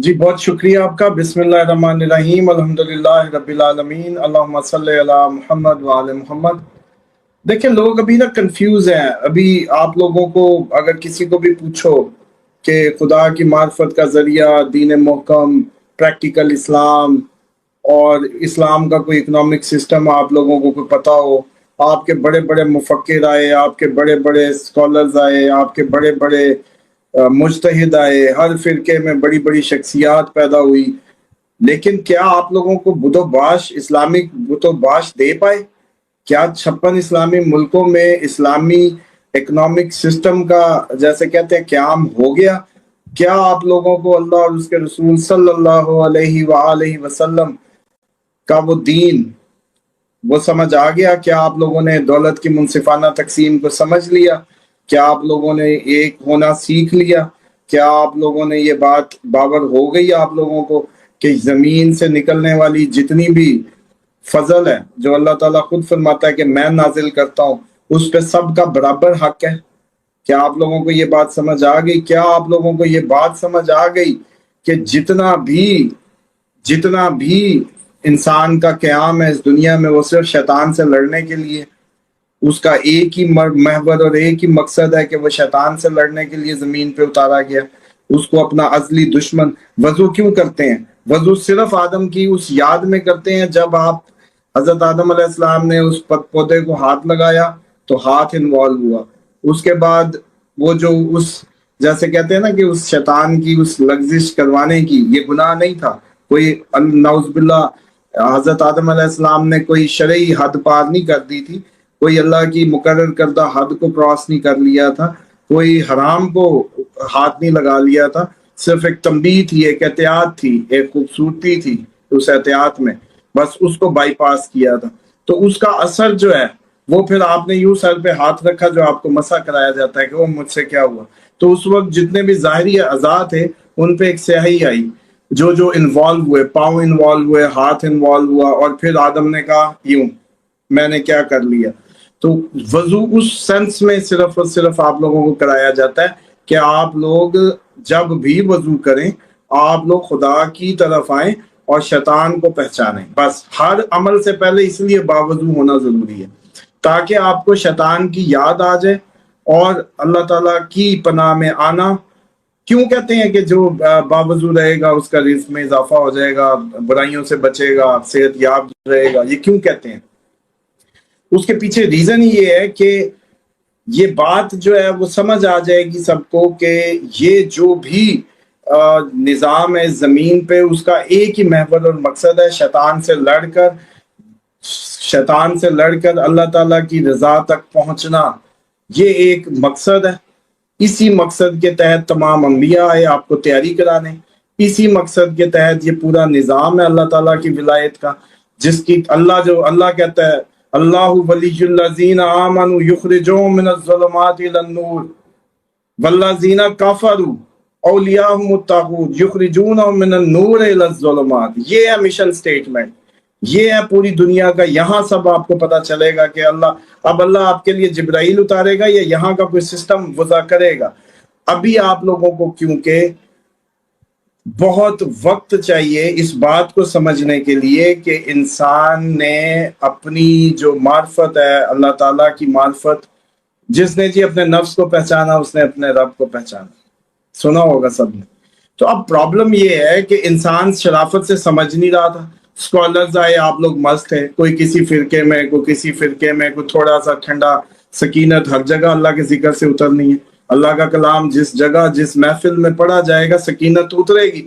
جی بہت شکریہ آپ کا۔ بسم اللہ الرحمن الرحیم، الحمدللہ رب العالمین، اللہم صلی علی محمد وعلی محمد۔ دیکھیں لوگ ابھی نا کنفیوز ہیں۔ ابھی آپ لوگوں کو اگر کسی کو بھی پوچھو کہ خدا کی معرفت کا ذریعہ دین محکم، پریکٹیکل اسلام اور اسلام کا کوئی اکنامک سسٹم آپ لوگوں کو کوئی پتہ ہو، آپ کے بڑے بڑے مفکر آئے، آپ کے بڑے بڑے اسکالرز آئے، آپ کے بڑے بڑے مجتہد آئے، ہر فرقے میں بڑی بڑی شخصیات پیدا ہوئی، لیکن کیا آپ لوگوں کو بت و باش، اسلامک بت و باش دے پائے؟ کیا 56 اسلامی ملکوں میں اسلامی اکنامک سسٹم کا جیسے کہتے ہیں قیام ہو گیا؟ کیا آپ لوگوں کو اللہ اور اس کے رسول صلی اللہ علیہ وآلہ وسلم کا وہ دین وہ سمجھ آ گیا؟ کیا آپ لوگوں نے دولت کی منصفانہ تقسیم کو سمجھ لیا؟ کیا آپ لوگوں نے ایک ہونا سیکھ لیا؟ کیا آپ لوگوں نے یہ بات باور ہو گئی آپ لوگوں کو کہ زمین سے نکلنے والی جتنی بھی فضل ہے جو اللہ تعالیٰ خود فرماتا ہے کہ میں نازل کرتا ہوں، اس پہ سب کا برابر حق ہے؟ کیا آپ لوگوں کو یہ بات سمجھ آ گئی؟ کیا آپ لوگوں کو یہ بات سمجھ آ گئی کہ جتنا بھی انسان کا قیام ہے اس دنیا میں وہ صرف شیطان سے لڑنے کے لیے؟ اس کا ایک ہی محور اور ایک ہی مقصد ہے کہ وہ شیطان سے لڑنے کے لیے زمین پہ اتارا گیا، اس کو اپنا ازلی دشمن۔ وضو کیوں کرتے ہیں؟ وضو صرف آدم کی اس یاد میں کرتے ہیں جب آپ حضرت آدم علیہ السلام نے اس پودے کو ہاتھ لگایا تو ہاتھ انوالو ہوا۔ اس کے بعد وہ جو اس جیسے کہتے ہیں نا کہ اس شیطان کی اس لغزش کروانے کی یہ گناہ نہیں تھا، کوئی نعوذ باللہ حضرت آدم علیہ السلام نے کوئی شرعی حد پار نہیں کر دی تھی، کوئی اللہ کی مقرر کردہ حد کو کراس نہیں کر لیا تھا، کوئی حرام کو ہاتھ نہیں لگا لیا تھا، صرف ایک تنبیہ تھی، ایک احتیاط تھی، ایک خوبصورتی تھی اس احتیاط میں، بس اس کو بائی پاس کیا تھا۔ تو اس کا اثر جو ہے وہ پھر آپ نے یوں سر پہ ہاتھ رکھا جو آپ کو مسح کرایا جاتا ہے کہ وہ مجھ سے کیا ہوا۔ تو اس وقت جتنے بھی ظاہری اعضاء تھے ان پہ ایک سیاہی آئی، جو انوالو ہوئے، پاؤں انوالو ہوئے، ہاتھ انوالو ہوا، اور پھر آدم نے کہا یوں میں نے کیا کر لیا۔ تو وضو اس سینس میں صرف اور صرف آپ لوگوں کو کرایا جاتا ہے کہ آپ لوگ جب بھی وضو کریں آپ لوگ خدا کی طرف آئیں اور شیطان کو پہچانیں۔ بس ہر عمل سے پہلے اس لیے باوضو ہونا ضروری ہے تاکہ آپ کو شیطان کی یاد آ جائے اور اللہ تعالیٰ کی پناہ میں آنا۔ کیوں کہتے ہیں کہ جو باوضو رہے گا اس کا رزق میں اضافہ ہو جائے گا، برائیوں سے بچے گا، صحت یاب رہے گا؟ یہ کیوں کہتے ہیں؟ اس کے پیچھے ریزن یہ ہے کہ یہ بات جو ہے وہ سمجھ آ جائے گی سب کو کہ یہ جو بھی نظام ہے زمین پہ اس کا ایک ہی محور اور مقصد ہے، شیطان سے لڑ کر اللہ تعالیٰ کی رضا تک پہنچنا۔ یہ ایک مقصد ہے، اسی مقصد کے تحت تمام انبیاء آئے آپ کو تیاری کرانے، اسی مقصد کے تحت یہ پورا نظام ہے اللہ تعالیٰ کی ولایت کا، جس کی اللہ کہتا ہے اللہ ولی الذین آمنوا یخرجون من الظلمات الی النور والذین کفروا اولیاءہم الطاغوت یخرجونہم من النور الی الظلمات۔ یہ ہے مشن سٹیٹمنٹ، یہ ہے پوری دنیا کا۔ یہاں سب آپ کو پتا چلے گا کہ اللہ آپ کے لیے جبرائیل اتارے گا یا یہاں کا کوئی سسٹم وضع کرے گا۔ ابھی آپ لوگوں کو کیونکہ بہت وقت چاہیے اس بات کو سمجھنے کے لیے کہ انسان نے اپنی جو معرفت ہے اللہ تعالیٰ کی معرفت، جس نے جی اپنے نفس کو پہچانا اس نے اپنے رب کو پہچانا، سنا ہوگا سب نے۔ تو اب پرابلم یہ ہے کہ انسان شرافت سے سمجھ نہیں رہا تھا۔ اسکالرز آئے، آپ لوگ مست تھے، کوئی کسی فرقے میں، کوئی کسی فرقے میں، کوئی تھوڑا سا ٹھنڈا سکینت۔ ہر جگہ اللہ کے ذکر سے اترنی ہے، اللہ کا کلام جس جگہ جس محفل میں پڑھا جائے گا سکینت اترے گی۔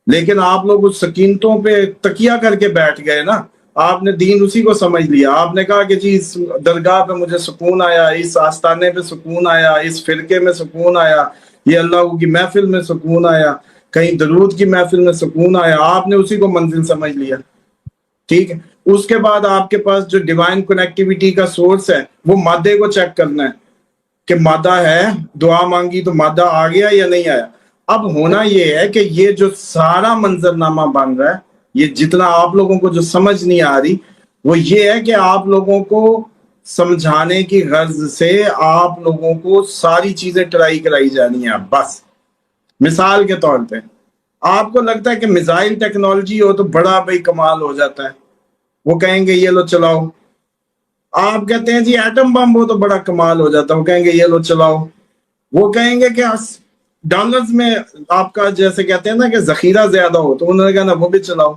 لیکن آپ لوگ اس سکینتوں پہ تکیہ کر کے بیٹھ گئے نا، آپ نے دین اسی کو سمجھ لیا۔ آپ نے کہا کہ جی اس درگاہ پہ مجھے سکون آیا، اس آستانے پہ سکون آیا، اس فرقے میں سکون آیا، یہ اللہ کی محفل میں سکون آیا، کہیں درود کی محفل میں سکون آیا، آپ نے اسی کو منزل سمجھ لیا۔ ٹھیک ہے، اس کے بعد آپ کے پاس جو ڈیوائن کنیکٹیویٹی کا سورس ہے وہ مادے کو چیک کرنا ہے کہ مادہ ہے، دعا مانگی تو مادہ آ گیا یا نہیں آیا۔ اب ہونا یہ ہے کہ یہ جو سارا منظرنامہ بن رہا ہے، یہ جتنا آپ لوگوں کو جو سمجھ نہیں آ رہی وہ یہ ہے کہ آپ لوگوں کو سمجھانے کی غرض سے آپ لوگوں کو ساری چیزیں ٹرائی کرائی جانی ہیں۔ بس مثال کے طور پہ آپ کو لگتا ہے کہ میزائل ٹیکنالوجی ہو تو بڑا بھائی کمال ہو جاتا ہے، وہ کہیں گے یہ لو چلاؤ. آپ کہتے ہیں جی ایٹم بم ہو تو بڑا کمال ہو جاتا ہے، وہ کہیں گے یہ لو چلاؤ. وہ کہیں گے کہ ڈالرز میں آپ کا جیسے کہتے ہیں نا کہ ذخیرہ زیادہ ہو تو انہوں نے کہا نا وہ بھی چلاؤ.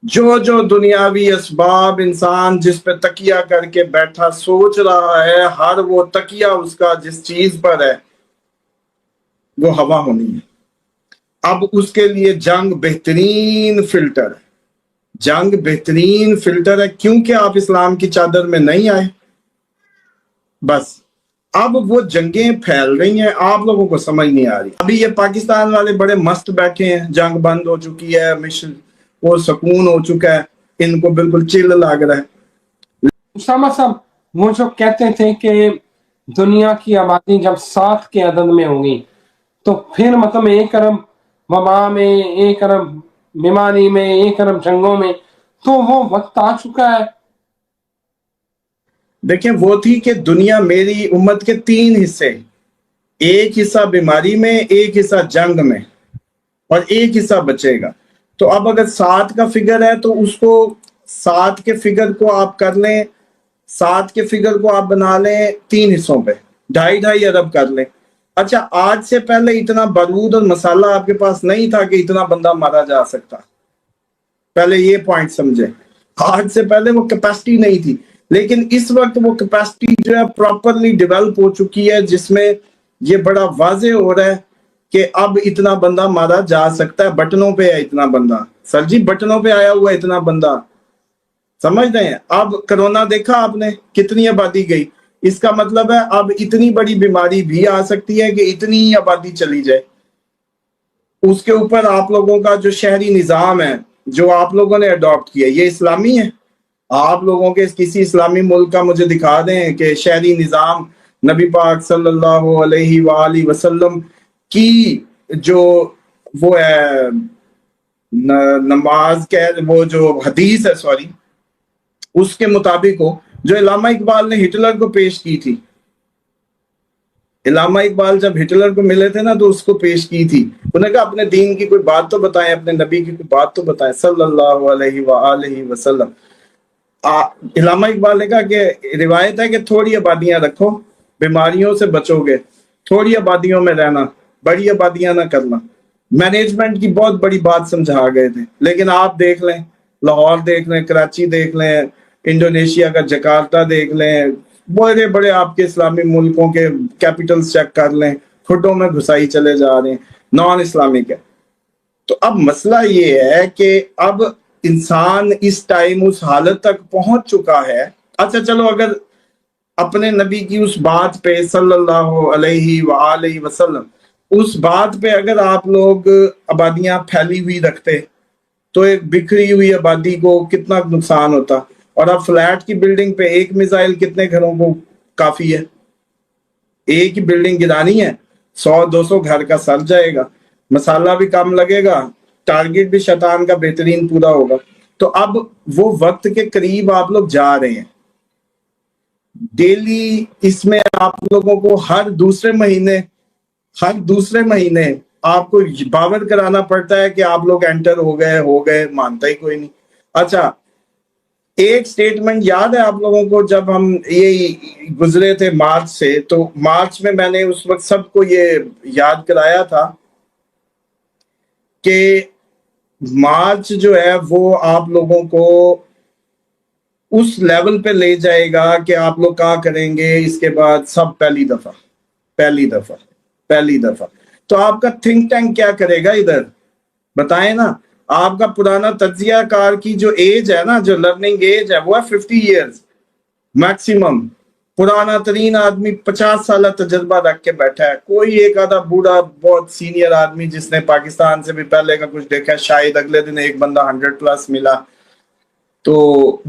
جو دنیاوی اسباب انسان جس پہ تکیہ کر کے بیٹھا سوچ رہا ہے، ہر وہ تکیہ اس کا جس چیز پر ہے وہ ہوا ہونی ہے. اب اس کے لیے جنگ بہترین فلٹر ہے، جنگ بہترین فلٹر ہے، کیونکہ آپ اسلام کی چادر میں نہیں آئے. بس اب وہ جنگیں پھیل رہی ہیں، آپ لوگوں کو سمجھ نہیں آ رہی. ابھی یہ پاکستان والے بڑے مست بیٹھے ہیں، جنگ بند ہو چکی ہے، مشن وہ سکون ہو چکا ہے، ان کو بالکل چل لگ رہا ہے. اسامہ صاحب وہ جو کہتے تھے کہ دنیا کی آبادی جب 7 کے عدد میں ہوگی تو پھر مطلب 1 ارب وبا میں، 1 ارب بیماری میں، 1 ارب جنگوں میں، تو وہ وقت آ چکا ہے. دیکھیں وہ تھی کہ دنیا میری امت کے 3 حصے، ایک حصہ بیماری میں، ایک حصہ جنگ میں، اور ایک حصہ بچے گا. تو اب اگر 7 کا فگر ہے تو اس کو 7 کے فگر کو آپ کر لیں، 7 کے فگر کو آپ بنا لیں 3 حصوں پہ، 2.5 ارب کر لیں. اچھا آج سے پہلے اتنا بارود اور مسالہ آپ کے پاس نہیں تھا کہ اتنا بندہ مارا جا سکتا. پہلے یہ پوائنٹ سمجھیں، آج سے پہلے وہ کیپیسٹی نہیں تھی، لیکن اس وقت وہ کیپیسٹی جو ہے پراپرلی ڈیولپ ہو چکی ہے، جس میں یہ بڑا واضح ہو رہا ہے کہ اب اتنا بندہ مارا جا سکتا ہے. بٹنوں پہ ہے اتنا بندہ، سر جی بٹنوں پہ آیا ہوا اتنا بندہ، سمجھ رہے ہیں. اب کرونا دیکھا آپ نے کتنی آبادی گئی، اس کا مطلب ہے اب اتنی بڑی بیماری بھی آ سکتی ہے کہ اتنی آبادی چلی جائے. اس کے اوپر آپ لوگوں کا جو شہری نظام ہے جو آپ لوگوں نے اڈاپٹ کیا یہ اسلامی ہے. آپ لوگوں کے کسی اسلامی ملک کا مجھے دکھا دیں کہ شہری نظام نبی پاک صلی اللہ علیہ وآلہ وسلم کی جو وہ ہے نماز کے وہ جو حدیث ہے سوری اس کے مطابق ہو، جو علامہ اقبال نے ہٹلر کو پیش کی تھی. علامہ اقبال جب ہٹلر کو ملے تھے نا تو اس کو پیش کی تھی، انہوں نے کہا اپنے دین کی کوئی بات تو بتائیں، اپنے نبی کی کوئی بات تو بتائیں صلی اللہ علیہ وآلہ وسلم. علامہ اقبال نے کہا کہ روایت ہے کہ تھوڑی آبادیاں رکھو، بیماریوں سے بچو گے، تھوڑی آبادیوں میں رہنا، بڑی آبادیاں نہ کرنا. مینجمنٹ کی بہت بڑی بات سمجھا گئے تھے. لیکن آپ دیکھ لیں، لاہور دیکھ لیں، کراچی دیکھ لیں، انڈونیشیا کا جکارتا دیکھ لیں، بڑے بڑے آپ کے اسلامی ملکوں کے کیپٹلز چیک کر لیں، کھڈوں میں گھسائی چلے جا رہے ہیں، نان اسلامک ہے. تو اب مسئلہ یہ ہے کہ اب انسان اس ٹائم اس حالت تک پہنچ چکا ہے. اچھا چلو اگر اپنے نبی کی اس بات پہ صلی اللہ علیہ وآلہ وسلم اس بات پہ اگر آپ لوگ آبادیاں پھیلی ہوئی رکھتے تو ایک بکھری ہوئی آبادی کو کتنا نقصان ہوتا. اور اب فلیٹ کی بلڈنگ پہ ایک میزائل کتنے گھروں کو کافی ہے، ایک ہی بلڈنگ گرانی ہے 100-200 گھر کا سر جائے گا، مسالہ بھی کم لگے گا، ٹارگٹ بھی شیطان کا بہترین پورا ہوگا. تو اب وہ وقت کے قریب آپ لوگ جا رہے ہیں. ڈیلی اس میں آپ لوگوں کو ہر دوسرے مہینے آپ کو باور کرانا پڑتا ہے کہ آپ لوگ انٹر ہو گئے، مانتا ہی کوئی نہیں. اچھا ایک سٹیٹمنٹ یاد ہے آپ لوگوں کو، جب ہم یہ گزرے تھے مارچ سے، تو مارچ میں نے اس وقت سب کو یہ یاد کرایا تھا کہ مارچ جو ہے وہ آپ لوگوں کو اس لیول پہ لے جائے گا کہ آپ لوگ کہا کریں گے اس کے بعد سب پہلی دفعہ. تو آپ کا تھنک ٹینک کیا کرے گا ادھر بتائیں نا. آپ کا پرانا تجزیہ کار کی جو ایج ہے نا، جو لرننگ ایج ہے وہ ہے 50 ایئرز میکسیمم. پرانا ترین آدمی 50 سالہ تجربہ رکھ کے بیٹھا ہے. کوئی ایک آدھا بوڑھا بہت سینئر آدمی جس نے پاکستان سے بھی پہلے کا کچھ دیکھا، شاید اگلے دن ایک بندہ 100+ ملا. تو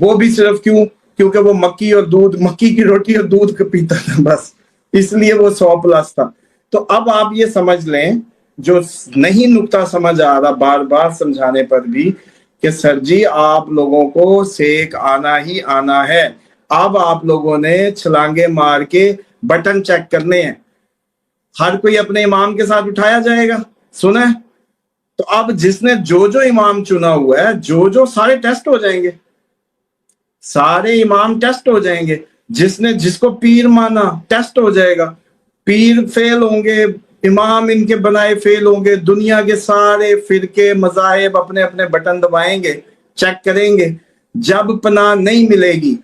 وہ بھی صرف کیونکہ وہ مکی کی روٹی اور دودھ پیتا تھا، بس اس لیے وہ 100+ تھا. تو اب آپ یہ سمجھ لیں جو نہیں نکتہ سمجھ آ رہا بار بار سمجھانے پر بھی، کہ سر جی آپ لوگوں کو سیک آنا ہی آنا ہے. اب آپ لوگوں نے چھلانگے مار کے بٹن چیک کرنے ہیں. ہر کوئی اپنے امام کے ساتھ اٹھایا جائے گا. سنیں تو اب جس نے جو امام چنا ہوا ہے جو سارے ٹیسٹ ہو جائیں گے، سارے امام ٹیسٹ ہو جائیں گے. جس نے جس کو پیر مانا ٹیسٹ ہو جائے گا، پیر فیل ہوں گے، امام ان کے بنائے فیل ہوں گے، دنیا کے سارے فرقے مذاہب اپنے اپنے بٹن دبائیں گے، چیک کریں گے. جب پناہ نہیں ملے گی،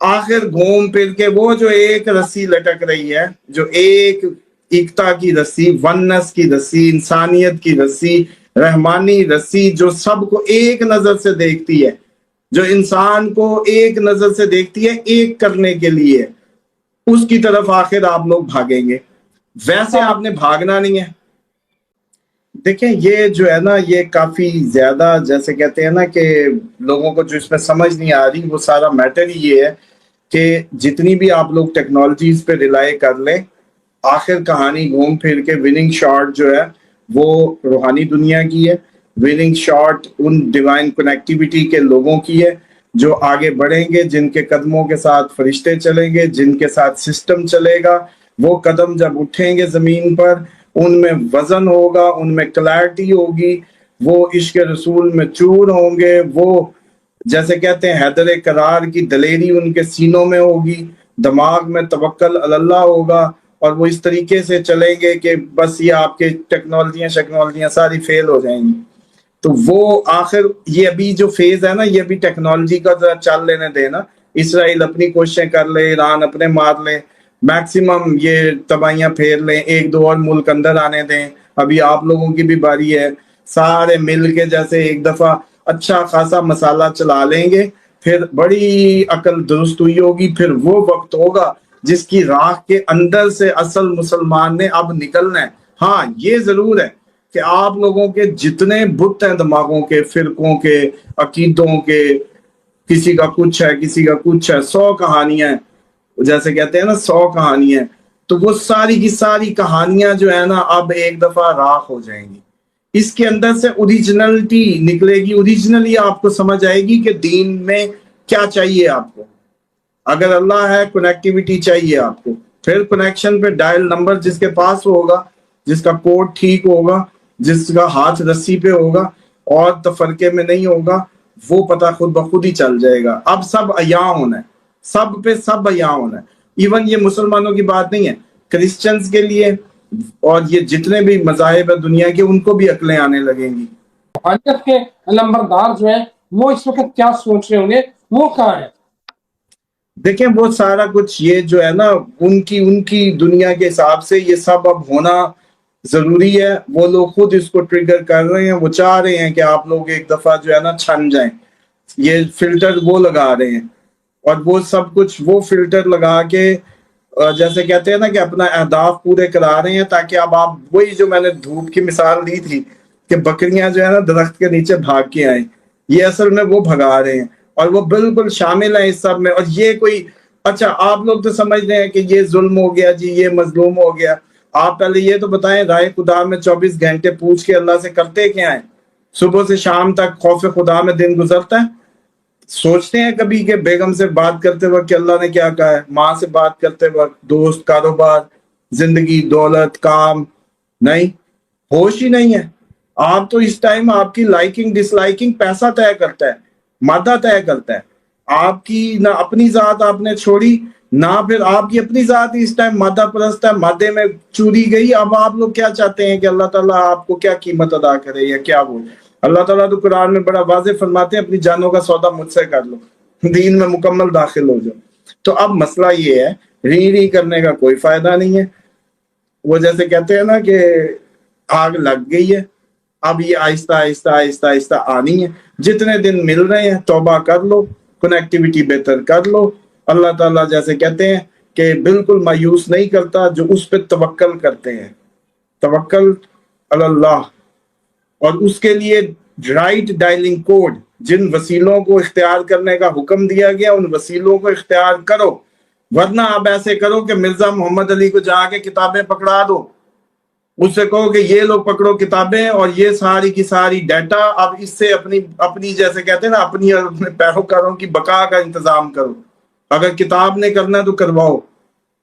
آخر گھوم پھر کے وہ جو ایک رسی لٹک رہی ہے، جو ایک ایکتا کی رسی، ونس کی رسی، انسانیت کی رسی، رحمانی رسی، جو سب کو ایک نظر سے دیکھتی ہے، جو انسان کو ایک نظر سے دیکھتی ہے ایک کرنے کے لیے، اس کی طرف آخر آپ لوگ بھاگیں گے. ویسے آپ نے بھاگنا نہیں ہے. دیکھیں یہ جو ہے نا، یہ کافی زیادہ جیسے کہتے ہیں نا کہ لوگوں کو جو اس میں سمجھ نہیں آ رہی، وہ سارا میٹر ہی یہ ہے کہ جتنی بھی آپ لوگ ٹیکنالوجیز پہ ریلائی کر لیں، آخر کہانی گھوم پھر کے وننگ شاٹ جو ہے وہ روحانی دنیا کی ہے. وننگ شاٹ ان ڈیوائن کنیکٹیوٹی کے لوگوں کی ہے جو آگے بڑھیں گے، جن کے قدموں کے ساتھ فرشتے چلیں گے، جن کے ساتھ سسٹم چلے گا. وہ قدم جب اٹھیں گے زمین پر، ان میں وزن ہوگا، ان میں کلیرٹی ہوگی، وہ عشق رسول میں چور ہوں گے، وہ جیسے کہتے ہیں حیدر کرار کی دلیری ان کے سینوں میں ہوگی، دماغ میں توکل اللہ ہوگا، اور وہ اس طریقے سے چلیں گے کہ بس یہ آپ کے ٹیکنالوجیاں ساری فیل ہو جائیں گی. تو وہ آخر یہ ابھی جو فیز ہے نا، یہ ابھی ٹیکنالوجی کا ذرا چل لینے دینا. اسرائیل اپنی کوششیں کر لے، ایران اپنے مار لے، میکسیمم یہ تباہیاں پھیر لیں، ایک دو اور ملک اندر آنے دیں. ابھی آپ لوگوں کی بھی باری ہے، سارے مل کے جیسے ایک دفعہ اچھا خاصا مسالہ چلا لیں گے، پھر بڑی عقل درست ہوئی ہوگی. پھر وہ وقت ہوگا جس کی راہ کے اندر سے اصل مسلمان نے اب نکلنا ہے. ہاں یہ ضرور ہے کہ آپ لوگوں کے جتنے بت ہیں دماغوں کے، فرقوں کے، عقیدوں کے، کسی کا کچھ ہے کسی کا کچھ ہے، 100 کہانیاں ہیں، جیسے کہتے ہیں نا 100 کہانیاں، تو وہ ساری کی ساری کہانیاں جو ہے نا اب ایک دفعہ راکھ ہو جائیں گی. اس کے اندر سے اوریجنلٹی نکلے گی، اوریجنلی آپ کو سمجھ آئے گی کہ دین میں کیا چاہیے آپ کو. اگر اللہ ہے، کنیکٹیوٹی چاہیے آپ کو، پھر کنیکشن پہ ڈائل نمبر جس کے پاس ہوگا، جس کا کوڈ ٹھیک ہوگا، جس کا ہاتھ رسی پہ ہوگا اور تفرقے میں نہیں ہوگا، وہ پتہ خود بخود ہی چل جائے گا. اب سب عیاں ہونا ہے، سب پہ سب عیاں ہونا ہے. ایون یہ مسلمانوں کی بات نہیں ہے، کرسچنز کے لیے اور یہ جتنے بھی مذاہب ہیں دنیا کے، ان کو بھی عقلیں آنے لگیں گی. روحانیت کے علمبردار جو ہیں وہ اس وقت کیا سوچ رہے ہوں گے، وہ کہاں ہے؟ دیکھیں وہ سارا کچھ یہ جو ہے نا ان کی دنیا کے حساب سے یہ سب اب ہونا ضروری ہے. وہ لوگ خود اس کو ٹریگر کر رہے ہیں، وہ چاہ رہے ہیں کہ آپ لوگ ایک دفعہ جو ہے نا چھن جائیں. یہ فلٹر وہ لگا رہے ہیں، اور وہ سب کچھ وہ فلٹر لگا کے جیسے کہتے ہیں نا کہ اپنا اہداف پورے کرا رہے ہیں، تاکہ اب آپ وہی جو میں نے دھوپ کی مثال دی تھی کہ بکریاں جو ہے نا درخت کے نیچے بھاگ کے آئیں، یہ اصل میں وہ بھگا رہے ہیں، اور وہ بالکل شامل ہیں اس سب میں. اور یہ کوئی اچھا آپ لوگ تو سمجھ رہے ہیں کہ یہ ظلم ہو گیا جی، یہ مظلوم ہو گیا. آپ پہلے یہ تو بتائیں، رائے خدا میں 24 گھنٹے پوچھ کے اللہ سے کرتے کیا ہیں؟ صبح سے شام تک خوف خدا میں دن گزرتا ہے؟ سوچتے ہیں کبھی کہ بیگم سے بات کرتے وقت کہ اللہ نے کیا کہا ہے، ماں سے بات کرتے وقت، دوست، کاروبار، زندگی، دولت، کام؟ نہیں، ہوش ہی نہیں ہے. آپ تو اس ٹائم آپ کی لائکنگ ڈس لائکنگ پیسہ طے کرتا ہے، مادہ طے کرتا ہے. آپ کی نہ اپنی ذات آپ نے چھوڑی، نہ پھر آپ کی اپنی ذات اس ٹائم مادہ پرست ہے، مادے میں چوری گئی. اب آپ لوگ کیا چاہتے ہیں کہ اللہ تعالیٰ آپ کو کیا قیمت ادا کرے یا کیا بولے؟ اللہ تعالیٰ تو قرآن میں بڑا واضح فرماتے ہیں، اپنی جانوں کا سودا مجھ سے کر لو، دین میں مکمل داخل ہو جاؤ. تو اب مسئلہ یہ ہے، ری کرنے کا کوئی فائدہ نہیں ہے. وہ جیسے کہتے ہیں نا کہ آگ لگ گئی ہے، اب یہ آہستہ آہستہ آہستہ آہستہ آنی ہے. جتنے دن مل رہے ہیں توبہ کر لو، کنیکٹیوٹی بہتر کر لو. اللہ تعالیٰ جیسے کہتے ہیں کہ بالکل مایوس نہیں کرتا جو اس پہ توکل کرتے ہیں. توکل اللہ، اور اس کے لیے رائٹ ڈائلنگ کوڈ، جن وسیلوں کو اختیار کرنے کا حکم دیا گیا ان وسیلوں کو اختیار کرو. ورنہ آپ ایسے کرو کہ مرزا محمد علی کو جا کے کتابیں پکڑا دو، اس سے کہو کہ یہ لوگ پکڑو کتابیں، اور یہ ساری کی ساری ڈیٹا اب اس سے اپنی جیسے کہتے ہیں نا اپنی اور اپنے پیروکاروں کی بقا کا انتظام کرو. اگر کتاب نے کرنا ہے تو کرواؤ.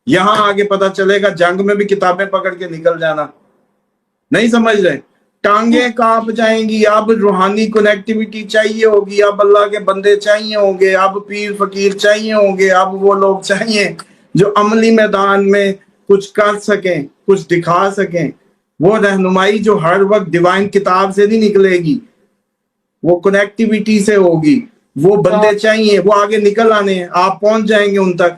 یہاں آگے پتا چلے گا جنگ میں بھی کتابیں پکڑ کے نکل جانا. نہیں سمجھ رہے؟ ٹانگیں کانپ جائیں گی. اب روحانی کنیکٹیوٹی چاہیے ہوگی, اب اللہ کے بندے چاہیے ہوں گے, اب پیر فقیر چاہیے ہوں گے, اب وہ لوگ چاہیے جو عملی میدان میں کچھ کر سکیں, کچھ دکھا سکیں. وہ رہنمائی جو ہر وقت ڈیوائن کتاب سے نہیں نکلے گی, وہ کنیکٹیوٹی سے ہوگی. وہ بندے چاہیے, وہ آگے نکل آنے ہیں, آپ پہنچ جائیں گے ان تک.